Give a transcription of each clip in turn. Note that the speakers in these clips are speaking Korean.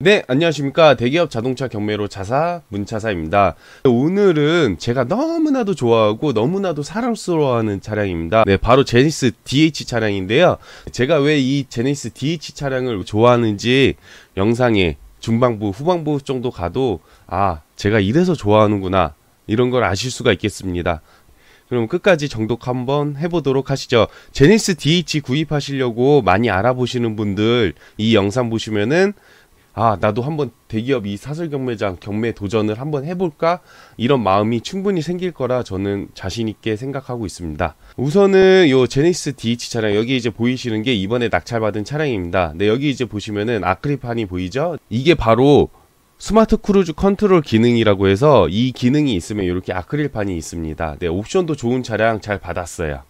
네, 안녕하십니까. 대기업 자동차 경매로 자사 문차사입니다. 오늘은 제가 너무나도 좋아하고 너무나도 사랑스러워하는 차량입니다. 네, 바로 제니스 DH 차량인데요. 제가 왜 이 제니스 DH 차량을 좋아하는지 영상에 중반부, 후반부 정도 가도 제가 이래서 좋아하는구나 이런 걸 아실 수가 있겠습니다. 그럼 끝까지 정독 한번 해보도록 하시죠. 제니스 DH 구입하시려고 많이 알아보시는 분들 이 영상 보시면은 나도 한번 대기업 이 사설 경매장 경매 도전을 한번 해볼까? 이런 마음이 충분히 생길 거라 저는 자신있게 생각하고 있습니다. 우선은 요 제니스 DH 차량, 여기 이제 보이시는 게 이번에 낙찰받은 차량입니다. 네, 여기 이제 보시면은 아크릴판이 보이죠? 이게 바로 스마트 크루즈 컨트롤 기능이라고 해서 이 기능이 있으면 이렇게 아크릴판이 있습니다. 네, 옵션도 좋은 차량 잘 받았어요.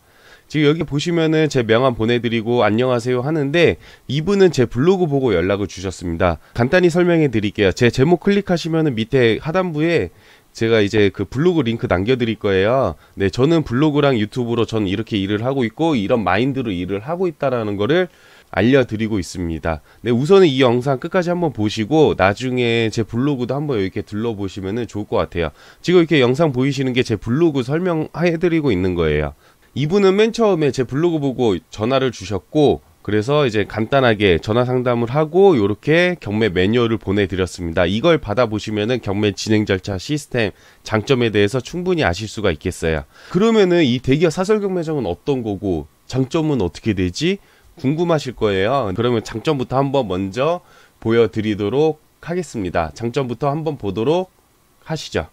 지금 여기 보시면은 제 명함 보내드리고 안녕하세요 하는데 이분은 제 블로그 보고 연락을 주셨습니다. 간단히 설명해 드릴게요. 제 제목 클릭하시면은 밑에 하단부에 제가 이제 그 블로그 링크 남겨드릴 거예요. 네, 저는 블로그랑 유튜브로 저는 이렇게 일을 하고 있고 이런 마인드로 일을 하고 있다라는 거를 알려드리고 있습니다. 네, 우선은 이 영상 끝까지 한번 보시고 나중에 제 블로그도 한번 이렇게 들러보시면은 좋을 것 같아요. 지금 이렇게 영상 보이시는 게 제 블로그 설명해드리고 있는 거예요. 이분은 맨 처음에 제 블로그 보고 전화를 주셨고 그래서 이제 간단하게 전화 상담을 하고 요렇게 경매 매뉴얼을 보내드렸습니다. 이걸 받아보시면은 경매 진행 절차 시스템 장점에 대해서 충분히 아실 수가 있겠어요. 그러면은 이 대기업 사설 경매장은 어떤 거고 장점은 어떻게 되지? 궁금하실 거예요. 그러면 장점부터 한번 먼저 보여드리도록 하겠습니다. 장점부터 한번 보도록 하시죠.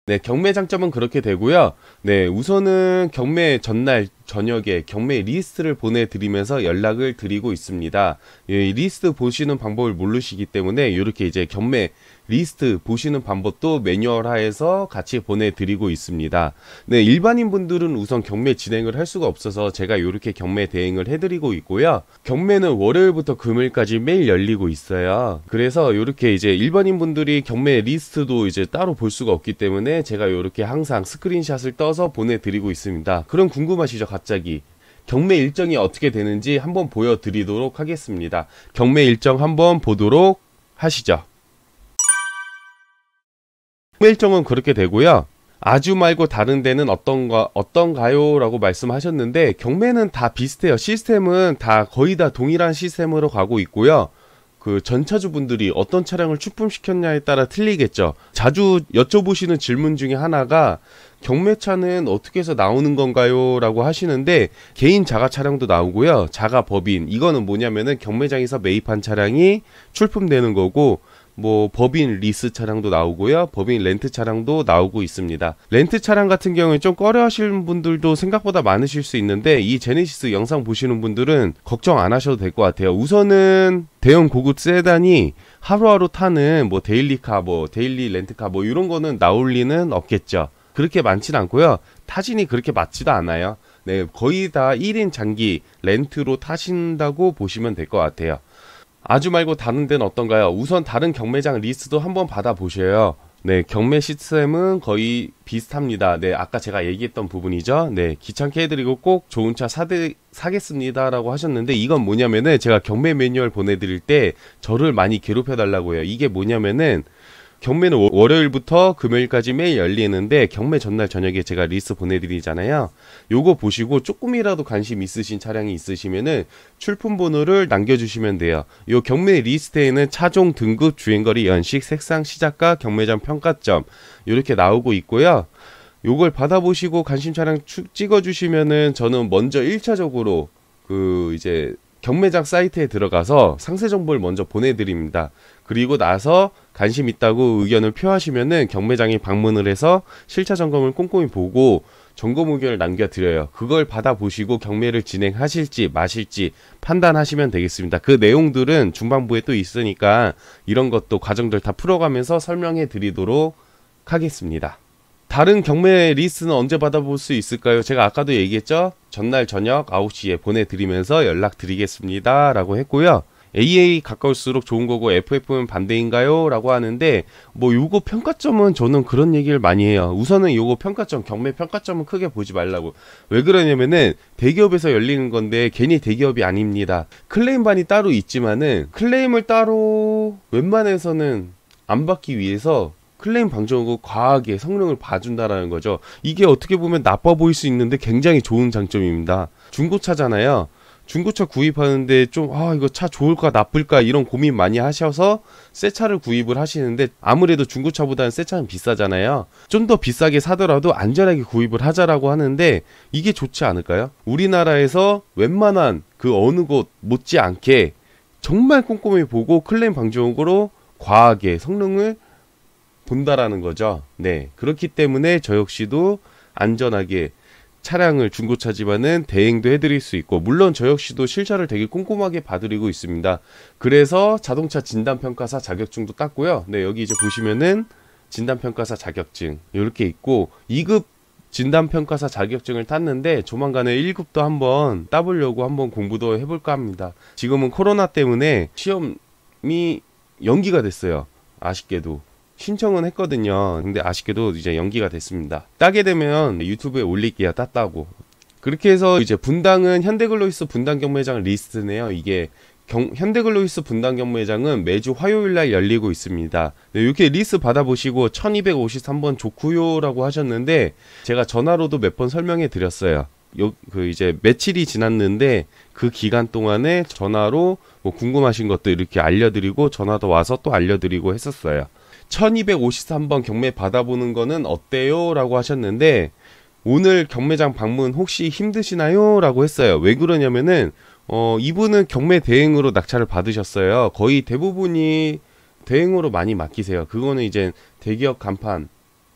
네, 경매 장점은 그렇게 되고요. 네, 우선은 경매 전날 저녁에 경매 리스트를 보내드리면서 연락을 드리고 있습니다. 이 리스트 보시는 방법을 모르시기 때문에 이렇게 이제 경매 리스트 보시는 방법도 매뉴얼화해서 같이 보내드리고 있습니다. 네, 일반인 분들은 우선 경매 진행을 할 수가 없어서 제가 이렇게 경매 대행을 해드리고 있고요. 경매는 월요일부터 금요일까지 매일 열리고 있어요. 그래서 이렇게 이제 일반인 분들이 경매 리스트도 이제 따로 볼 수가 없기 때문에 제가 이렇게 항상 스크린샷을 떠서 보내드리고 있습니다. 그럼 궁금하시죠? 갑자기 경매 일정이 어떻게 되는지 한번 보여드리도록 하겠습니다. 경매 일정 한번 보도록 하시죠. 경매 일정은 그렇게 되고요. 아주 말고 다른 데는 어떤가요? 라고 말씀하셨는데 경매는 다 비슷해요. 시스템은 다 거의 다 동일한 시스템으로 가고 있고요. 그 전차주분들이 어떤 차량을 출품시켰냐에 따라 틀리겠죠. 자주 여쭤보시는 질문 중에 하나가 경매차는 어떻게 해서 나오는 건가요? 라고 하시는데 개인 자가 차량도 나오고요. 자가 법인, 이거는 뭐냐면은 경매장에서 매입한 차량이 출품되는 거고 뭐 법인 리스 차량도 나오고요. 법인 렌트 차량도 나오고 있습니다. 렌트 차량 같은 경우에 좀 꺼려 하시는 분들도 생각보다 많으실 수 있는데 이 제네시스 영상 보시는 분들은 걱정 안 하셔도 될 것 같아요. 우선은 대형 고급 세단이 하루하루 타는 뭐 데일리카, 뭐 데일리 렌트카 뭐 이런 거는 나올 리는 없겠죠. 그렇게 많진 않고요. 타진이 그렇게 많지도 않아요. 네, 거의 다 1인 장기 렌트로 타신다고 보시면 될 것 같아요. 아주 말고 다른 데는 어떤가요? 우선 다른 경매장 리스트도 한번 받아보셔요. 네, 경매 시스템은 거의 비슷합니다. 네, 아까 제가 얘기했던 부분이죠. 네, 귀찮게 해드리고 꼭 좋은 차 사겠습니다 라고 하셨는데 이건 뭐냐면은 제가 경매 매뉴얼 보내드릴 때 저를 많이 괴롭혀달라고 해요. 이게 뭐냐면은 경매는 월요일부터 금요일까지 매일 열리는데 경매 전날 저녁에 제가 리스트 보내드리잖아요. 요거 보시고 조금이라도 관심 있으신 차량이 있으시면은 출품 번호를 남겨주시면 돼요. 요 경매 리스트에는 차종, 등급, 주행거리, 연식, 색상, 시작가, 경매장 평가점 이렇게 나오고 있고요. 요걸 받아보시고 관심 차량 찍어주시면은 저는 먼저 1차적으로 그 이제 경매장 사이트에 들어가서 상세 정보를 먼저 보내드립니다. 그리고 나서 관심 있다고 의견을 표하시면은 경매장에 방문을 해서 실차 점검을 꼼꼼히 보고 점검 의견을 남겨드려요. 그걸 받아보시고 경매를 진행하실지 마실지 판단하시면 되겠습니다. 그 내용들은 중반부에 또 있으니까 이런 것도 과정들 다 풀어가면서 설명해 드리도록 하겠습니다. 다른 경매 리스트는 언제 받아볼 수 있을까요? 제가 아까도 얘기했죠? 전날 저녁 9시에 보내드리면서 연락드리겠습니다 라고 했고요. AA 가까울수록 좋은 거고 FF는 반대인가요? 라고 하는데 뭐 요거 평가점은 저는 그런 얘기를 많이 해요. 우선은 요거 평가점, 경매 평가점은 크게 보지 말라고. 왜 그러냐면은 대기업에서 열리는 건데 괜히 대기업이 아닙니다. 클레임반이 따로 있지만은 클레임을 따로 웬만해서는 안 받기 위해서 클레임 방정하고 과하게 성능을 봐준다라는 거죠. 이게 어떻게 보면 나빠 보일 수 있는데 굉장히 좋은 장점입니다. 중고차잖아요. 중고차 구입하는데 좀 이거 차 좋을까 나쁠까 이런 고민 많이 하셔서 새 차를 구입을 하시는데 아무래도 중고차보다는 새 차는 비싸잖아요. 좀 더 비싸게 사더라도 안전하게 구입을 하자라고 하는데 이게 좋지 않을까요? 우리나라에서 웬만한 그 어느 곳 못지않게 정말 꼼꼼히 보고 클레임 방지용으로 과하게 성능을 본다라는 거죠. 네, 그렇기 때문에 저 역시도 안전하게 차량을 중고차지만은 대행도 해드릴 수 있고, 물론 저 역시도 실차를 되게 꼼꼼하게 봐드리고 있습니다. 그래서 자동차 진단평가사 자격증도 땄고요. 네, 여기 이제 보시면은 진단평가사 자격증 이렇게 있고 2급 진단평가사 자격증을 땄는데 조만간에 1급도 한번 따보려고 한번 공부도 해볼까 합니다. 지금은 코로나 때문에 시험이 연기가 됐어요. 아쉽게도. 신청은 했거든요. 근데 아쉽게도 이제 연기가 됐습니다. 따게 되면 유튜브에 올릴게요. 땄다고. 그렇게 해서 이제 분당은 현대글로이스 분당 경매장 리스트네요. 이게 현대글로이스 분당 경매장은 매주 화요일날 열리고 있습니다. 네, 이렇게 리스트 받아보시고 1253번 좋구요라고 하셨는데 제가 전화로도 몇 번 설명해 드렸어요. 이제 며칠이 지났는데 그 기간 동안에 전화로 뭐 궁금하신 것도 이렇게 알려드리고 전화도 와서 또 알려드리고 했었어요. 1253번 경매 받아보는 거는 어때요? 라고 하셨는데 오늘 경매장 방문 혹시 힘드시나요? 라고 했어요. 왜 그러냐면은 이분은 경매 대행으로 낙찰을 받으셨어요. 거의 대부분이 대행으로 많이 맡기세요. 그거는 이제 대기업 간판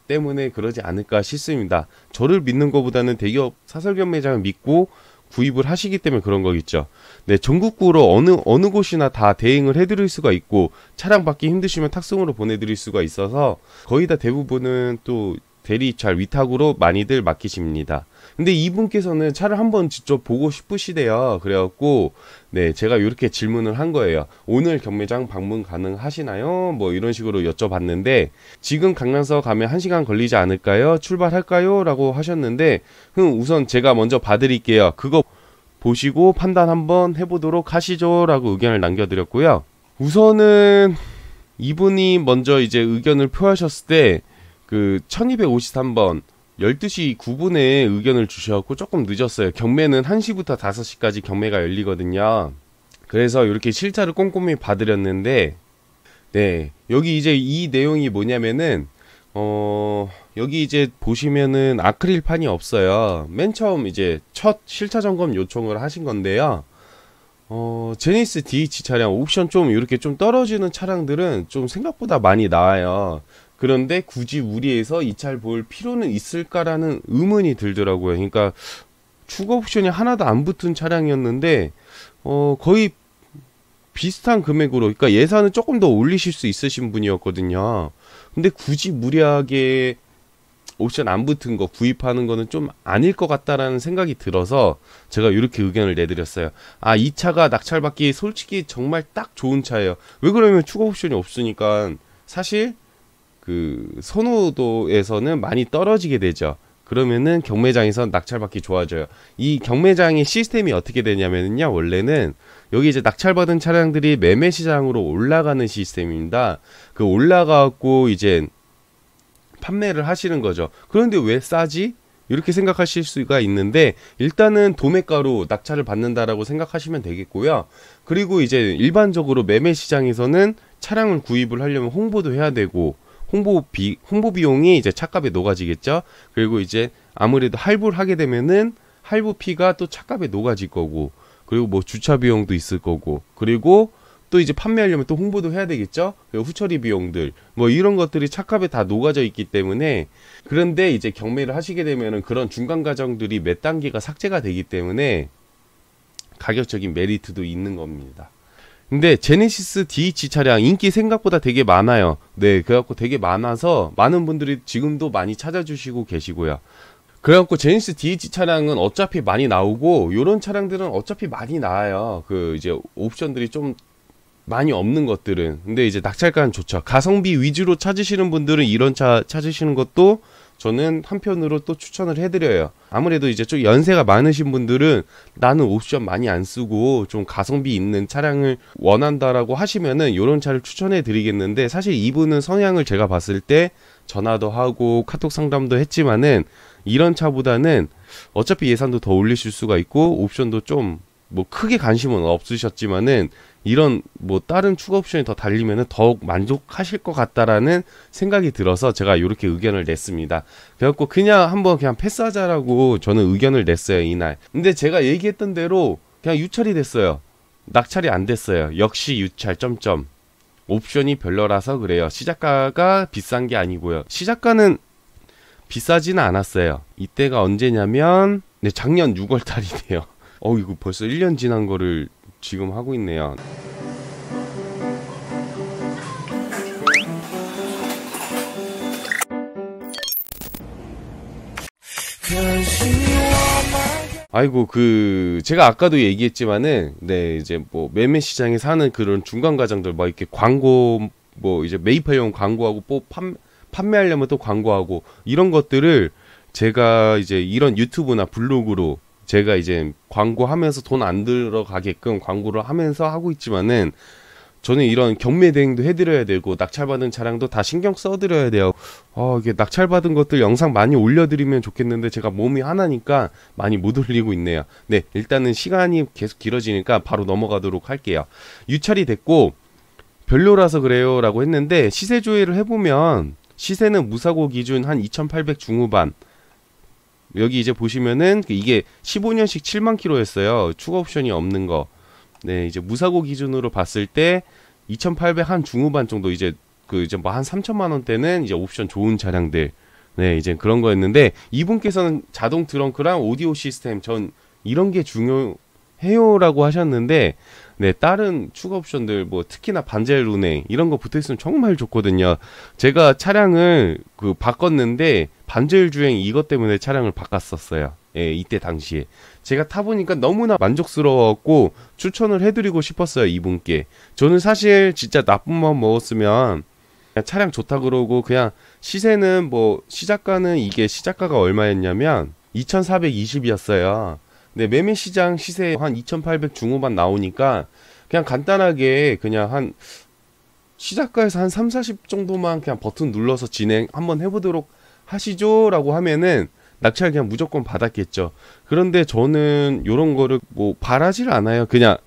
때문에 그러지 않을까 싶습니다. 저를 믿는 것보다는 대기업 사설 경매장을 믿고 구입을 하시기 때문에 그런 거겠죠. 네, 전국구로 어느 곳이나 다 대행을 해드릴 수가 있고 차량 받기 힘드시면 탁송으로 보내드릴 수가 있어서 거의 다 대부분은 또 대리찰 위탁으로 많이들 맡기십니다. 근데 이분께서는 차를 한번 직접 보고 싶으시대요. 그래갖고 네, 제가 이렇게 질문을 한 거예요. 오늘 경매장 방문 가능하시나요? 뭐 이런 식으로 여쭤봤는데 지금 강남서 가면 1시간 걸리지 않을까요? 출발할까요? 라고 하셨는데 우선 제가 먼저 봐드릴게요. 그거 보시고 판단 한번 해보도록 하시죠 라고 의견을 남겨드렸고요. 우선은 이분이 먼저 이제 의견을 표하셨을 때 그 1253번 12시 9분에 의견을 주셔갖고 조금 늦었어요. 경매는 1시부터 5시까지 경매가 열리거든요. 그래서 이렇게 실차를 꼼꼼히 봐드렸는데 네, 여기 이제 이 내용이 뭐냐면은 여기 이제 보시면은 아크릴판이 없어요. 맨 처음 이제 첫 실차 점검 요청을 하신 건데요. 제니스 DH 차량 옵션 좀 이렇게 좀 떨어지는 차량들은 좀 생각보다 많이 나와요. 그런데 굳이 우리에서 이 차를 볼 필요는 있을까라는 의문이 들더라고요. 그러니까 추가 옵션이 하나도 안 붙은 차량이었는데 거의 비슷한 금액으로, 그러니까 예산은 조금 더 올리실 수 있으신 분이었거든요. 근데 굳이 무리하게 옵션 안 붙은 거 구입하는 거는 좀 아닐 것 같다라는 생각이 들어서 제가 이렇게 의견을 내드렸어요. 이 차가 낙찰받기 솔직히 정말 딱 좋은 차예요. 왜 그러면 추가 옵션이 없으니까 사실 그 선호도에서는 많이 떨어지게 되죠. 그러면은 경매장에서 낙찰받기 좋아져요. 이 경매장의 시스템이 어떻게 되냐면요, 원래는 여기 이제 낙찰받은 차량들이 매매 시장으로 올라가는 시스템입니다. 그 올라가고 이제 판매를 하시는 거죠. 그런데 왜 싸지? 이렇게 생각하실 수가 있는데 일단은 도매가로 낙찰을 받는다라고 생각하시면 되겠고요. 그리고 이제 일반적으로 매매 시장에서는 차량을 구입을 하려면 홍보도 해야 되고 홍보 비용이 이제 차값에 녹아지겠죠. 그리고 이제 아무래도 할부를 하게 되면은 할부피가 또 차값에 녹아질 거고, 그리고 뭐 주차 비용도 있을 거고, 그리고 또 이제 판매하려면 또 홍보도 해야 되겠죠. 그리고 후처리 비용들 뭐 이런 것들이 차값에 다 녹아져 있기 때문에, 그런데 이제 경매를 하시게 되면은 그런 중간 과정들이 몇 단계가 삭제가 되기 때문에 가격적인 메리트도 있는 겁니다. 근데 제네시스 DH 차량 인기 생각보다 되게 많아요. 네, 그래갖고 되게 많아서 많은 분들이 지금도 많이 찾아주시고 계시고요. 그래갖고 제네시스 DH 차량은 어차피 많이 나오고 요런 차량들은 어차피 많이 나와요. 그 이제 옵션들이 좀 많이 없는 것들은. 근데 이제 낙찰가는 좋죠. 가성비 위주로 찾으시는 분들은 이런 차 찾으시는 것도 저는 한편으로 또 추천을 해드려요. 아무래도 이제 좀 연세가 많으신 분들은 나는 옵션 많이 안 쓰고 좀 가성비 있는 차량을 원한다라고 하시면은 이런 차를 추천해 드리겠는데, 사실 이분은 성향을 제가 봤을 때 전화도 하고 카톡 상담도 했지만은 이런 차보다는 어차피 예산도 더 올리실 수가 있고 옵션도 좀 뭐 크게 관심은 없으셨지만은 이런 뭐 다른 추가 옵션이 더 달리면은 더욱 만족하실 것 같다라는 생각이 들어서 제가 이렇게 의견을 냈습니다. 그래갖고 그냥 한번 그냥 패스하자라고 저는 의견을 냈어요, 이날. 근데 제가 얘기했던 대로 그냥 유찰이 됐어요. 낙찰이 안 됐어요. 역시 유찰 점점. 옵션이 별로라서 그래요. 시작가가 비싼 게 아니고요. 시작가는 비싸지는 않았어요. 이때가 언제냐면 네, 작년 6월 달이네요. 이거 벌써 1년 지난 거를 지금 하고 있네요. 아이고, 제가 아까도 얘기했지만은, 네, 이제 뭐, 매매 시장에 사는 그런 중간 과정들, 뭐, 이렇게 광고, 뭐, 이제 매입하려면 광고하고, 판매하려면 또 광고하고, 이런 것들을 제가 이제 이런 유튜브나 블로그로 제가 이제 광고하면서 돈 안 들어가게끔 광고를 하면서 하고 있지만은, 저는 이런 경매 대행도 해드려야 되고 낙찰받은 차량도 다 신경 써드려야 돼요. 이게 낙찰받은 것들 영상 많이 올려드리면 좋겠는데 제가 몸이 하나니까 많이 못 올리고 있네요. 네, 일단은 시간이 계속 길어지니까 바로 넘어가도록 할게요. 유찰이 됐고 별로라서 그래요 라고 했는데, 시세 조회를 해보면 시세는 무사고 기준 한 2,800 중후반, 여기 이제 보시면은 이게 15년식 7만 킬로였어요. 추가 옵션이 없는 거. 네, 이제 무사고 기준으로 봤을 때 2,800 한 중후반 정도, 이제 이제 뭐 한 3천만 원대는 이제 옵션 좋은 차량들. 네, 이제 그런 거였는데, 이분께서는 자동 트렁크랑 오디오 시스템, 전 이런 게 중요해요라고 하셨는데, 네, 다른 추가 옵션들 뭐 특히나 반젤 루네 이런 거 붙어 있으면 정말 좋거든요. 제가 차량을 바꿨는데 반젤 주행 이것 때문에 차량을 바꿨었어요. 예, 이때 당시에 제가 타보니까 너무나 만족스러웠고 추천을 해드리고 싶었어요, 이분께. 저는 사실 진짜 나쁜 마음 먹었으면 그냥 차량 좋다 그러고, 그냥 시세는 뭐 시작가는 이게 시작가가 얼마였냐면 2,420이었어요. 네, 매매 시장 시세 한 2,800 중후반 나오니까 그냥 간단하게 그냥 한 시작가에서 한 3, 40 정도만 그냥 버튼 눌러서 진행 한번 해보도록 하시죠 라고 하면은 낙찰 그냥 무조건 받았겠죠. 그런데 저는 요런 거를 뭐 바라질 않아요. 그냥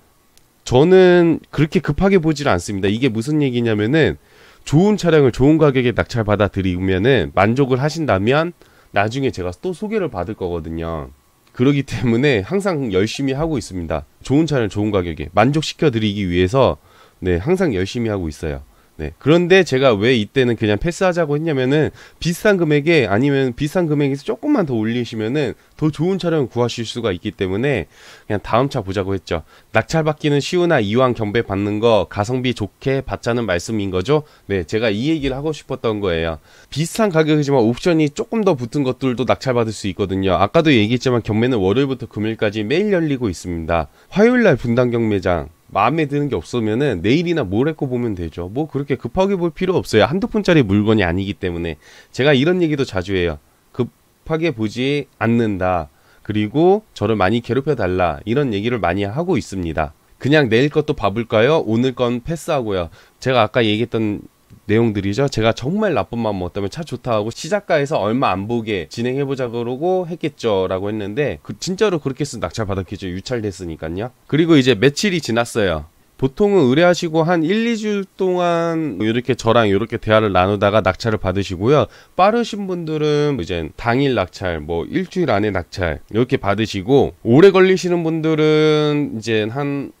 저는 그렇게 급하게 보질 않습니다. 이게 무슨 얘기냐면은, 좋은 차량을 좋은 가격에 낙찰 받아 드리면은 만족을 하신다면 나중에 제가 또 소개를 받을 거거든요. 그러기 때문에 항상 열심히 하고 있습니다. 좋은 차를 좋은 가격에 만족시켜 드리기 위해서 네, 항상 열심히 하고 있어요. 네. 그런데 제가 왜 이때는 그냥 패스하자고 했냐면은, 비싼 금액에, 아니면 비싼 금액에서 조금만 더 올리시면은 더 좋은 차량을 구하실 수가 있기 때문에 그냥 다음 차 보자고 했죠. 낙찰 받기는 쉬우나 이왕 경배 받는 거 가성비 좋게 받자는 말씀인 거죠. 네, 제가 이 얘기를 하고 싶었던 거예요. 비슷한 가격이지만 옵션이 조금 더 붙은 것들도 낙찰 받을 수 있거든요. 아까도 얘기했지만 경매는 월요일부터 금요일까지 매일 열리고 있습니다. 화요일날 분당 경매장 마음에 드는 게 없으면은 내일이나 모레 거 보면 되죠. 뭐 그렇게 급하게 볼 필요 없어요. 한두 푼짜리 물건이 아니기 때문에. 제가 이런 얘기도 자주 해요. 급하게 보지 않는다. 그리고 저를 많이 괴롭혀 달라. 이런 얘기를 많이 하고 있습니다. 그냥 내일 것도 봐볼까요? 오늘 건 패스하고요. 제가 아까 얘기했던 내용들이죠. 제가 정말 나쁜 마음 먹었다면 차 좋다 하고 시작가에서 얼마 안 보게 진행해보자 그러고 했겠죠 라고 했는데, 진짜로 그렇게 해서 낙찰 받았겠죠. 유찰됐으니까요. 그리고 이제 며칠이 지났어요. 보통은 의뢰하시고 한 1, 2주 동안 이렇게 저랑 이렇게 대화를 나누다가 낙찰을 받으시고요. 빠르신 분들은 이제 당일 낙찰, 뭐 일주일 안에 낙찰 이렇게 받으시고, 오래 걸리시는 분들은 이제 한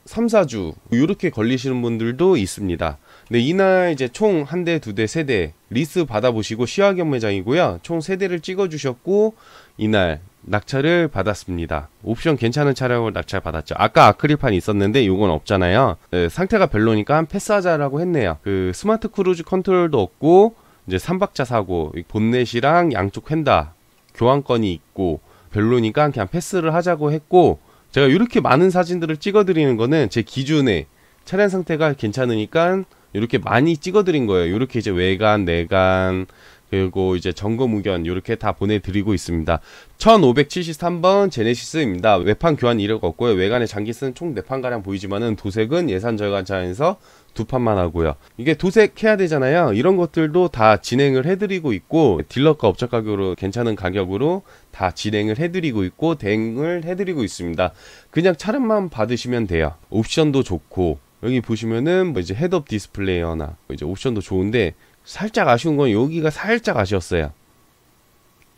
3, 4주 이렇게 걸리시는 분들도 있습니다. 네, 이날 이제 총 한 대, 두 대, 세 대 리스 받아보시고, 시화 경매장이고요. 총 3대를 찍어주셨고 이날 낙찰을 받았습니다. 옵션 괜찮은 차량을 낙찰 받았죠. 아까 아크릴판 있었는데 요건 없잖아요. 네, 상태가 별로니까 패스하자라고 했네요. 스마트 크루즈 컨트롤도 없고 이제 3박자 사고, 본넷이랑 양쪽 휀다 교환권이 있고 별로니까 그냥 패스를 하자고 했고, 제가 이렇게 많은 사진들을 찍어드리는 거는 제 기준에 차량 상태가 괜찮으니까 이렇게 많이 찍어드린 거예요. 이렇게 이제 외관, 내관, 그리고 이제 점검 의견 이렇게 다 보내드리고 있습니다. 1573번 제네시스입니다. 외판 교환 이력 없고요. 외관의 장기스는 총 4판가량 보이지만은 도색은 예산 절감 차에서 2판만 하고요. 이게 도색해야 되잖아요. 이런 것들도 다 진행을 해드리고 있고, 딜러가 업적 가격으로 괜찮은 가격으로 다 진행을 해드리고 있고 대행을 해드리고 있습니다. 그냥 차량만 받으시면 돼요. 옵션도 좋고, 여기 보시면은 뭐 이제 헤드업 디스플레이어나 뭐 이제 옵션도 좋은데, 살짝 아쉬운 건 여기가 살짝 아쉬웠어요.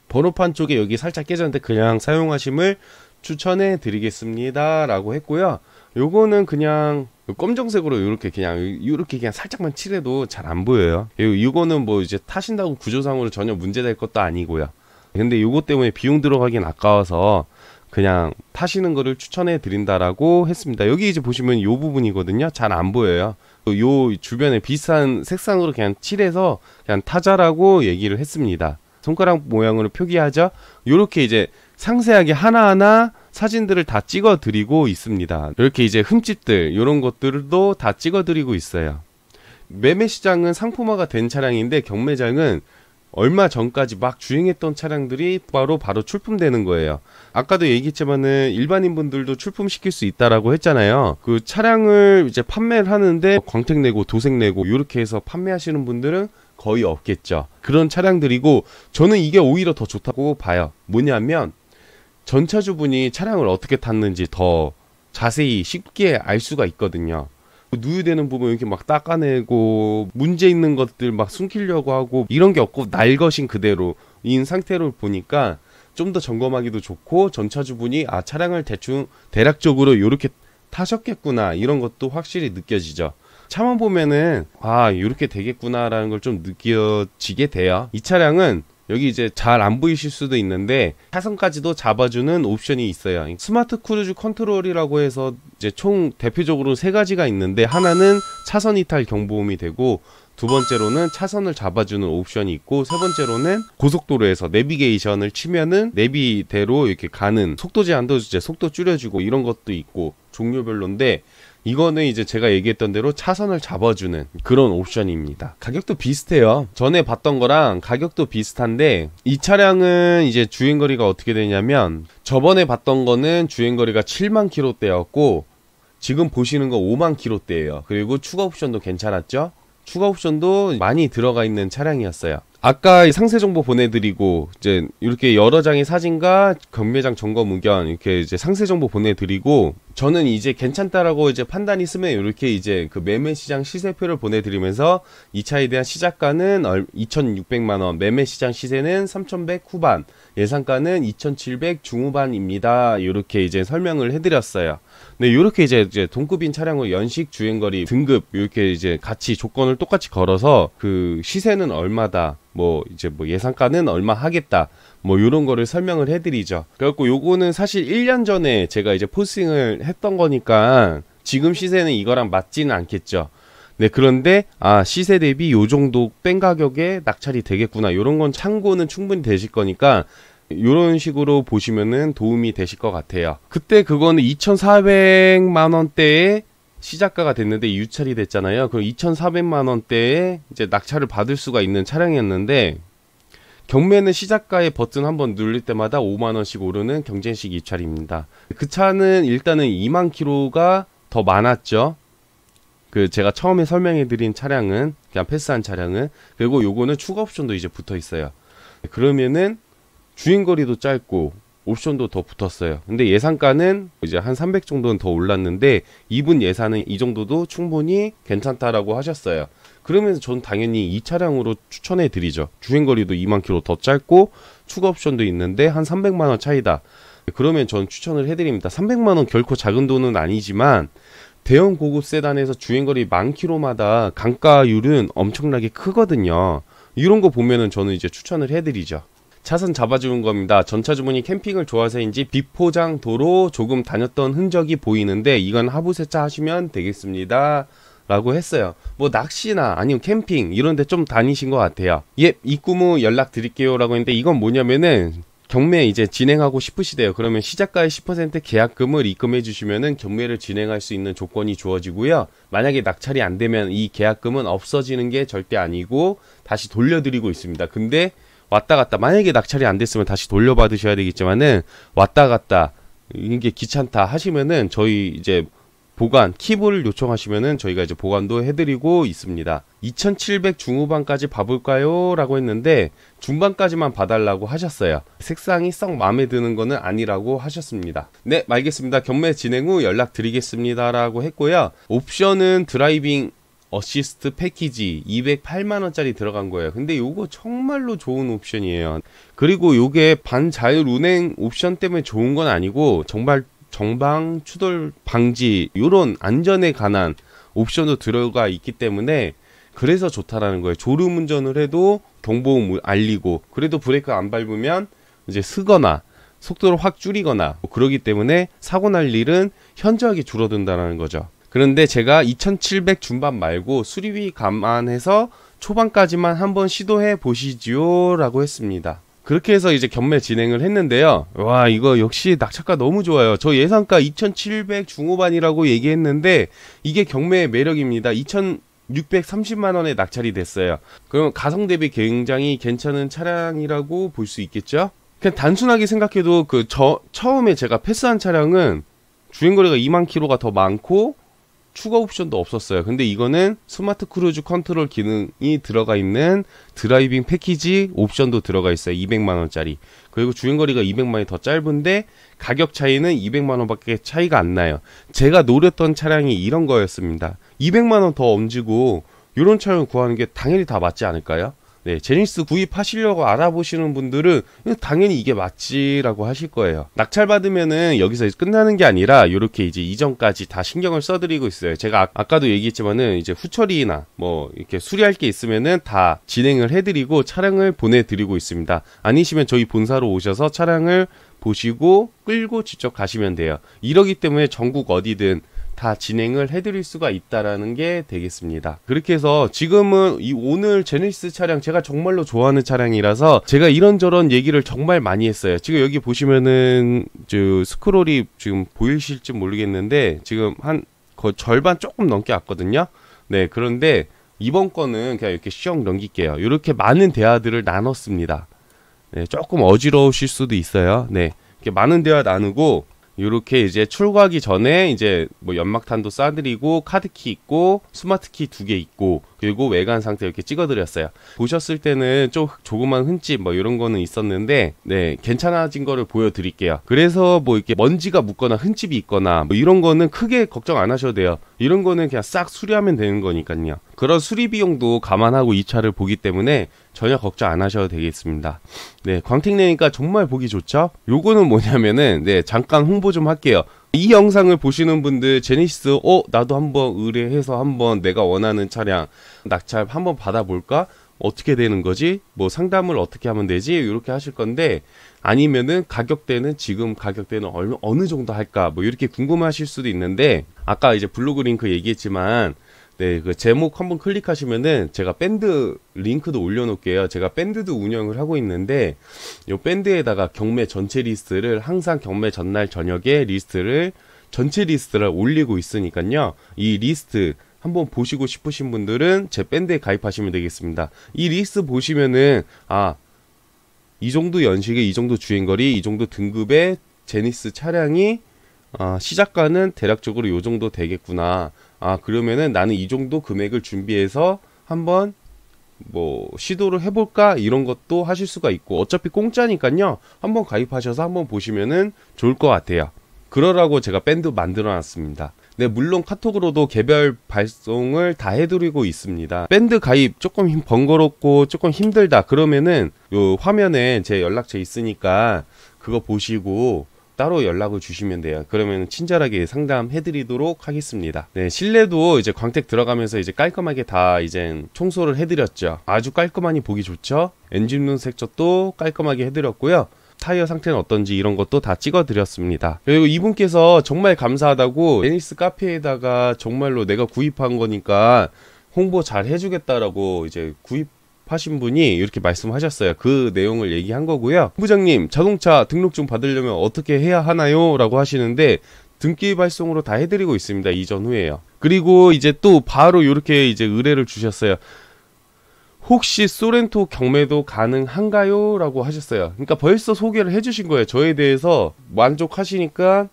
번호판 쪽에 여기 살짝 깨졌는데 그냥 사용하심을 추천해 드리겠습니다 라고 했고요. 요거는 그냥 검정색으로 이렇게 그냥 살짝만 칠해도 잘 안 보여요. 이거는 뭐 이제 타신다고 구조상으로 전혀 문제될 것도 아니고요. 근데 요거 때문에 비용 들어가긴 아까워서 그냥 타시는 거를 추천해 드린다라고 했습니다. 여기 이제 보시면 요 부분이거든요. 잘 안 보여요. 요 주변에 비슷한 색상으로 그냥 칠해서 그냥 타자라고 얘기를 했습니다. 손가락 모양으로 표기하죠. 요렇게 이제 상세하게 하나하나 사진들을 다 찍어 드리고 있습니다. 이렇게 이제 흠집들 요런 것들도 다 찍어 드리고 있어요. 매매 시장은 상품화가 된 차량인데 경매장은 얼마 전까지 막 주행했던 차량들이 바로 출품되는 거예요. 아까도 얘기했지만은 일반인 분들도 출품시킬 수 있다라고 했잖아요. 그 차량을 이제 판매를 하는데 광택 내고 도색 내고 이렇게 해서 판매하시는 분들은 거의 없겠죠. 그런 차량들이고, 저는 이게 오히려 더 좋다고 봐요. 뭐냐면 전차주분이 차량을 어떻게 탔는지 더 자세히 쉽게 알 수가 있거든요. 누유되는 부분 이렇게 막 닦아내고 문제 있는 것들 막 숨기려고 하고 이런 게 없고 날것인 그대로인 상태로 보니까 좀 더 점검하기도 좋고, 전차주분이 차량을 대략적으로 이렇게 타셨겠구나 이런 것도 확실히 느껴지죠. 차만 보면은 이렇게 되겠구나 라는 걸 좀 느껴지게 돼요. 이 차량은 여기 이제 잘 안 보이실 수도 있는데 차선까지도 잡아주는 옵션이 있어요. 스마트 크루즈 컨트롤이라고 해서 이제 총 대표적으로 3가지가 있는데, 하나는 차선 이탈 경보음이 되고, 두 번째로는 차선을 잡아주는 옵션이 있고, 세 번째로는 고속도로에서 내비게이션을 치면은 내비대로 이렇게 가는 속도 제한도 이제 속도 줄여주고 이런 것도 있고 종류별로인데, 이거는 이제 제가 얘기했던 대로 차선을 잡아주는 그런 옵션입니다. 가격도 비슷해요. 전에 봤던 거랑 가격도 비슷한데, 이 차량은 이제 주행거리가 어떻게 되냐면, 저번에 봤던 거는 주행거리가 7만 킬로대였고 지금 보시는 거 5만 킬로대예요. 그리고 추가 옵션도 괜찮았죠? 추가 옵션도 많이 들어가 있는 차량이었어요. 아까 상세 정보 보내드리고, 이제 이렇게 여러 장의 사진과 경매장 점검 의견 이렇게 이제 상세 정보 보내드리고, 저는 이제 괜찮다라고 이제 판단이 있으면 이렇게 이제 그 매매 시장 시세표를 보내드리면서 이 차에 대한 시작가는 2,600만원, 매매 시장 시세는 3,100 후반, 예상가는 2,700 중후반입니다. 이렇게 이제 설명을 해드렸어요. 네, 이렇게 이제 동급인 차량을 연식, 주행거리, 등급 이렇게 이제 같이 조건을 똑같이 걸어서 그 시세는 얼마다, 뭐 이제 뭐 예상가는 얼마 하겠다, 뭐 요런 거를 설명을 해드리죠. 그래갖고 요거는 사실 1년 전에 제가 이제 포스팅을 했던 거니까 지금 시세는 이거랑 맞지는 않겠죠. 네, 그런데 시세 대비 요 정도 뺀 가격에 낙찰이 되겠구나, 요런 건 참고는 충분히 되실 거니까 요런 식으로 보시면은 도움이 되실 것 같아요. 그때 그거는 2,400만원대에 시작가가 됐는데 유찰이 됐잖아요. 그럼 2,400만원대에 이제 낙찰을 받을 수가 있는 차량이었는데, 경매는 시작가의 버튼 한번 누를 때마다 5만원씩 오르는 경쟁식 유찰입니다. 그 차는 일단은 2만 킬로가 더 많았죠. 그 제가 처음에 설명해드린 차량은 그냥 패스한 차량은. 그리고 요거는 추가 옵션도 이제 붙어 있어요. 그러면은 주행거리도 짧고 옵션도 더 붙었어요. 근데 예상가는 이제 한 300 정도는 더 올랐는데, 이분 예산은 이 정도도 충분히 괜찮다라고 하셨어요. 그러면서 전 당연히 이 차량으로 추천해 드리죠. 주행거리도 2만 킬로 더 짧고 추가 옵션도 있는데 한 300만원 차이다. 그러면 전 추천을 해드립니다. 300만원 결코 작은 돈은 아니지만 대형 고급 세단에서 주행거리 10,000km마다 강가율은 엄청나게 크거든요. 이런 거 보면은 저는 이제 추천을 해드리죠. 차선 잡아주는 겁니다. 전차주분이 캠핑을 좋아서인지 비포장 도로 조금 다녔던 흔적이 보이는데 이건 하부세차 하시면 되겠습니다 라고 했어요. 뭐 낚시나 아니면 캠핑 이런데 좀 다니신 것 같아요. 예, 입구무 연락 드릴게요 라고 했는데, 이건 뭐냐면은 경매 이제 진행하고 싶으시대요. 그러면 시작가의 10% 계약금을 입금해 주시면은 경매를 진행할 수 있는 조건이 주어지고요. 만약에 낙찰이 안 되면 이 계약금은 없어지는 게 절대 아니고 다시 돌려드리고 있습니다. 근데 왔다 갔다 만약에 낙찰이 안 됐으면 다시 돌려받으셔야 되겠지만은 왔다 갔다 이게 귀찮다 하시면은 저희 이제 보관, 킵을 요청하시면은 저희가 이제 보관도 해드리고 있습니다. 2700 중후반까지 봐볼까요? 라고 했는데 중반까지만 봐달라고 하셨어요. 색상이 썩 마음에 드는 거는 아니라고 하셨습니다. 네, 알겠습니다. 경매 진행 후 연락드리겠습니다. 라고 했고요. 옵션은 드라이빙 어시스트 패키지 208만원짜리 들어간 거예요. 근데 요거 정말로 좋은 옵션이에요. 그리고 요게 반자율 운행 옵션 때문에 좋은 건 아니고 정말 정방, 추돌 방지 요런 안전에 관한 옵션도 들어가 있기 때문에 그래서 좋다라는 거예요. 졸음 운전을 해도 경보음 알리고 그래도 브레이크 안 밟으면 이제 쓰거나 속도를 확 줄이거나 그러기 때문에 사고 날 일은 현저하게 줄어든다는 거죠. 그런데 제가 2700 중반 말고 수리비 감안해서 초반까지만 한번 시도해 보시지요 라고 했습니다. 그렇게 해서 이제 경매 진행을 했는데요. 와, 이거 역시 낙찰가 너무 좋아요. 저 예상가 2700 중후반이라고 얘기했는데 이게 경매의 매력입니다. 2630만원에 낙찰이 됐어요. 그럼 가성 대비 굉장히 괜찮은 차량이라고 볼 수 있겠죠? 그냥 단순하게 생각해도 처음에 제가 패스한 차량은 주행거리가 2만 킬로가 더 많고 추가 옵션도 없었어요. 근데 이거는 스마트 크루즈 컨트롤 기능이 들어가 있는 드라이빙 패키지 옵션도 들어가 있어요. 200만원짜리. 그리고 주행거리가 200만원이 더 짧은데 가격 차이는 200만원밖에 차이가 안 나요. 제가 노렸던 차량이 이런 거였습니다. 200만원 더 얹고 이런 차량을 구하는 게 당연히 다 맞지 않을까요? 네, 제니스 구입하시려고 알아보시는 분들은 당연히 이게 맞지라고 하실 거예요. 낙찰 받으면은 여기서 끝나는 게 아니라 이렇게 이제 이전까지 다 신경을 써드리고 있어요. 제가 아까도 얘기했지만은 이제 후처리나 뭐 이렇게 수리할 게 있으면은 다 진행을 해드리고 차량을 보내드리고 있습니다. 아니시면 저희 본사로 오셔서 차량을 보시고 끌고 직접 가시면 돼요. 이러기 때문에 전국 어디든 다 진행을 해드릴 수가 있다라는 게 되겠습니다. 그렇게 해서 지금은 오늘 제네시스 차량 제가 정말로 좋아하는 차량이라서 제가 이런저런 얘기를 정말 많이 했어요. 지금 여기 보시면은 스크롤이 지금 보이실지 모르겠는데 지금 한 거의 절반 조금 넘게 왔거든요. 네, 그런데 이번 거는 그냥 이렇게 슉 넘길게요. 이렇게 많은 대화들을 나눴습니다. 네, 조금 어지러우실 수도 있어요. 네, 이렇게 많은 대화 나누고 요렇게 이제 출고하기 전에 이제 뭐 연막탄도 쏴드리고 카드키 있고 스마트키 2개 있고 그리고 외관 상태 이렇게 찍어드렸어요. 보셨을 때는 좀 조그만 흠집 뭐 이런 거는 있었는데 네, 괜찮아진 거를 보여드릴게요. 그래서 뭐 이렇게 먼지가 묻거나 흠집이 있거나 뭐 이런 거는 크게 걱정 안 하셔도 돼요. 이런 거는 그냥 싹 수리하면 되는 거니까요. 그런 수리 비용도 감안하고 이 차를 보기 때문에 전혀 걱정 안 하셔도 되겠습니다. 네, 광택내니까 정말 보기 좋죠? 요거는 뭐냐면은 네, 잠깐 홍보 좀 할게요. 이 영상을 보시는 분들 제네시스 나도 한번 의뢰해서 한번 내가 원하는 차량 낙찰 한번 받아볼까? 어떻게 되는 거지? 뭐 상담을 어떻게 하면 되지? 이렇게 하실 건데 아니면은 가격대는 지금 가격대는 어느 정도 할까? 뭐 이렇게 궁금하실 수도 있는데 아까 이제 블로그 링크 얘기했지만 네, 그 제목 한번 클릭하시면은 제가 밴드 링크도 올려놓을게요. 제가 밴드도 운영을 하고 있는데 요 밴드에다가 경매 전체 리스트를 항상 경매 전날 저녁에 전체 리스트를 올리고 있으니까요. 이 리스트 한번 보시고 싶으신 분들은 제 밴드에 가입하시면 되겠습니다. 이 리스트 보시면은 이 정도 연식에 이 정도 주행거리, 이 정도 등급의 제니스 차량이 시작가는 대략적으로 요 정도 되겠구나. 그러면은 나는 이 정도 금액을 준비해서 한번 뭐 시도를 해볼까 이런 것도 하실 수가 있고 어차피 공짜니까요. 한번 가입하셔서 한번 보시면은 좋을 것 같아요. 그러라고 제가 밴드 만들어 놨습니다. 네, 물론 카톡으로도 개별 발송을 다 해드리고 있습니다. 밴드 가입 조금 번거롭고 조금 힘들다 그러면은 요 화면에 제 연락처 있으니까 그거 보시고 따로 연락을 주시면 돼요. 그러면 친절하게 상담해드리도록 하겠습니다. 네, 실내도 이제 광택 들어가면서 이제 깔끔하게 다 이제 청소를 해드렸죠. 아주 깔끔하니 보기 좋죠. 엔진룸 색조도 깔끔하게 해드렸고요. 타이어 상태는 어떤지 이런 것도 다 찍어드렸습니다. 그리고 이분께서 정말 감사하다고 제니스 카페에다가 정말로 내가 구입한 거니까 홍보 잘 해주겠다라고 이제 구입 하신 분이 이렇게 말씀하셨어요. 그 내용을 얘기한 거고요. 부장님, 자동차 등록증 받으려면 어떻게 해야 하나요? 라고 하시는데 등기 발송으로 다 해드리고 있습니다. 이전 후에요. 그리고 이제 또 바로 이렇게 이제 의뢰를 주셨어요. 혹시 소렌토 경매도 가능한가요? 라고 하셨어요. 그러니까 벌써 소개를 해주신 거예요. 저에 대해서 만족하시니까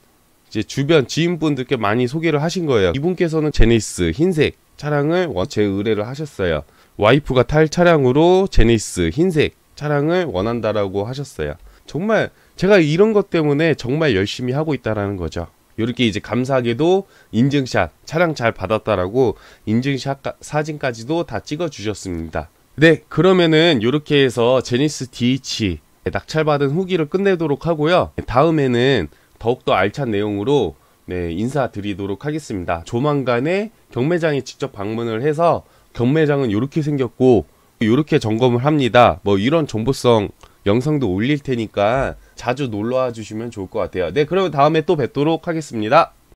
이제 주변 지인분들께 많이 소개를 하신 거예요. 이분께서는 제네시스 흰색 차량을 제 의뢰를 하셨어요. 와이프가 탈 차량으로 제네시스 흰색 차량을 원한다라고 하셨어요. 정말 제가 이런 것 때문에 정말 열심히 하고 있다라는 거죠. 이렇게 이제 감사하게도 인증샷, 차량 잘 받았다라고 인증샷 사진까지도 다 찍어 주셨습니다. 네, 그러면은 이렇게 해서 제네시스 DH 낙찰받은 후기를 끝내도록 하고요. 다음에는 더욱더 알찬 내용으로 인사드리도록 하겠습니다. 조만간에 경매장에 직접 방문을 해서 경매장은 이렇게 생겼고 이렇게 점검을 합니다. 뭐 이런 정보성 영상도 올릴 테니까 자주 놀러와 주시면 좋을 것 같아요. 네, 그러면 다음에 또 뵙도록 하겠습니다.